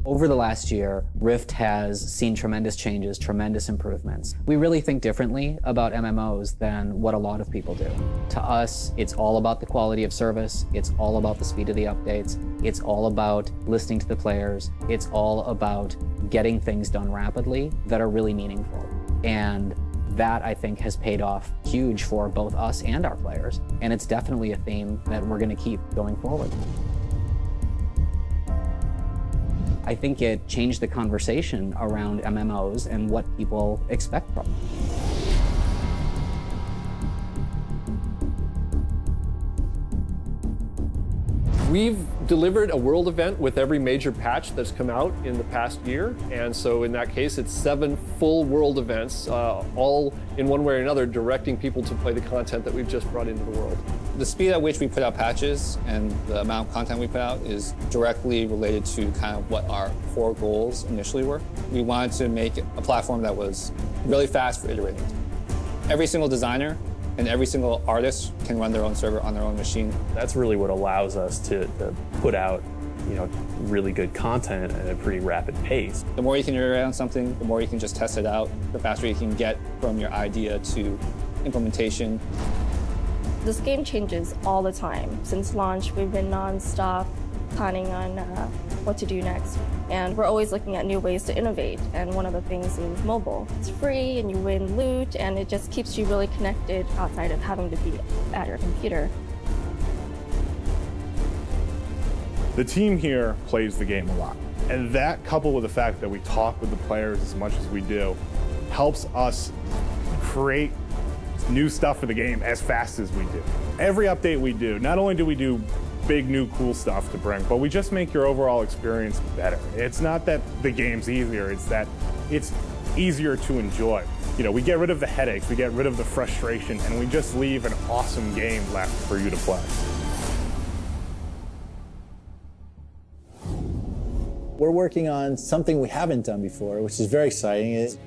Over the last year, Rift has seen tremendous changes, tremendous improvements. We really think differently about MMOs than what a lot of people do. To us, it's all about the quality of service, it's all about the speed of the updates, it's all about listening to the players, it's all about getting things done rapidly that are really meaningful. And that, I think, has paid off huge for both us and our players. And it's definitely a theme that we're going to keep going forward. I think it changed the conversation around MMOs and what people expect from them. We've delivered a world event with every major patch that's come out in the past year, and so in that case it's 7 full world events, all in one way or another directing people to play the content that we've just brought into the world. The speed at which we put out patches and the amount of content we put out is directly related to kind of what our core goals initially were. We wanted to make a platform that was really fast for iterating. Every single designer and every single artist can run their own server on their own machine. That's really what allows us to put out, really good content at a pretty rapid pace. The more you can iterate on something, the more you can just test it out, the faster you can get from your idea to implementation. This game changes all the time. Since launch, we've been non-stop planning on what to do next. And we're always looking at new ways to innovate. And one of the things is mobile. It's free and you win loot and it just keeps you really connected outside of having to be at your computer. The team here plays the game a lot. And that, coupled with the fact that we talk with the players as much as we do, helps us create new stuff for the game as fast as we do. Every update we do, not only do we do big new cool stuff to bring, but we just make your overall experience better. It's not that the game's easier, it's that it's easier to enjoy. We get rid of the headaches, we get rid of the frustration, and we just leave an awesome game left for you to play. We're working on something we haven't done before, which is very exciting. It's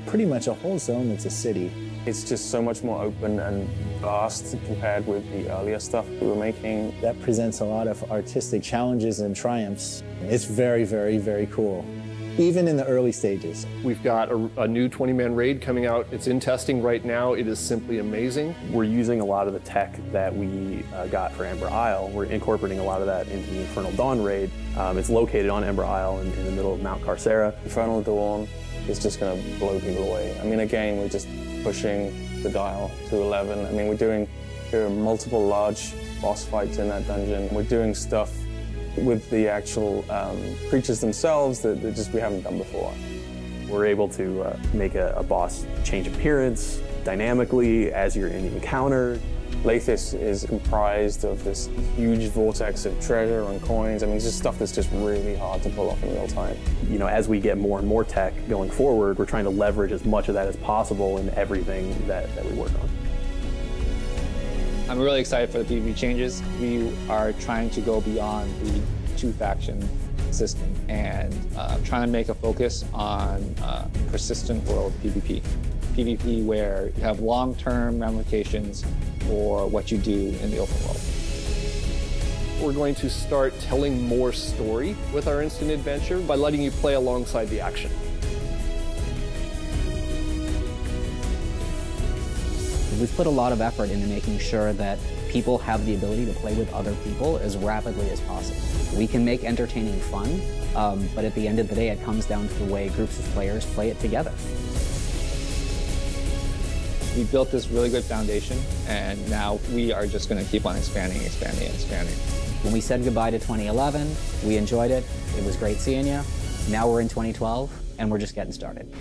pretty much a whole zone that's a city. It's just so much more open and vast compared with the earlier stuff we were making. That presents a lot of artistic challenges and triumphs. It's very, very, very cool, even in the early stages. We've got a new 20-man raid coming out. It's in testing right now. It is simply amazing. We're using a lot of the tech that we got for Ember Isle. We're incorporating a lot of that into the Infernal Dawn raid. It's located on Ember Isle in the middle of Mount Carcera. Infernal Dawn is just going to blow people away. I mean, again, we're just pushing the dial to 11. I mean, there are multiple large boss fights in that dungeon. We're doing stuff with the actual creatures themselves that we haven't done before. We're able to make a boss change appearance dynamically as you're in the encounter. Lathis is comprised of this huge vortex of treasure and coins. I mean, it's just stuff that's just really hard to pull off in real time. As we get more and more tech going forward, we're trying to leverage as much of that as possible in everything that we work on. I'm really excited for the PvP changes. We are trying to go beyond the 2-faction system and trying to make a focus on persistent world PvP. PvP where you have long-term ramifications for what you do in the open world. We're going to start telling more story with our instant adventure by letting you play alongside the action. We've put a lot of effort into making sure that people have the ability to play with other people as rapidly as possible. We can make entertaining fun, but at the end of the day, it comes down to the way groups of players play it together. We built this really good foundation, and now we are just going to keep on expanding. When we said goodbye to 2011, we enjoyed it. It was great seeing you. Now we're in 2012, and we're just getting started.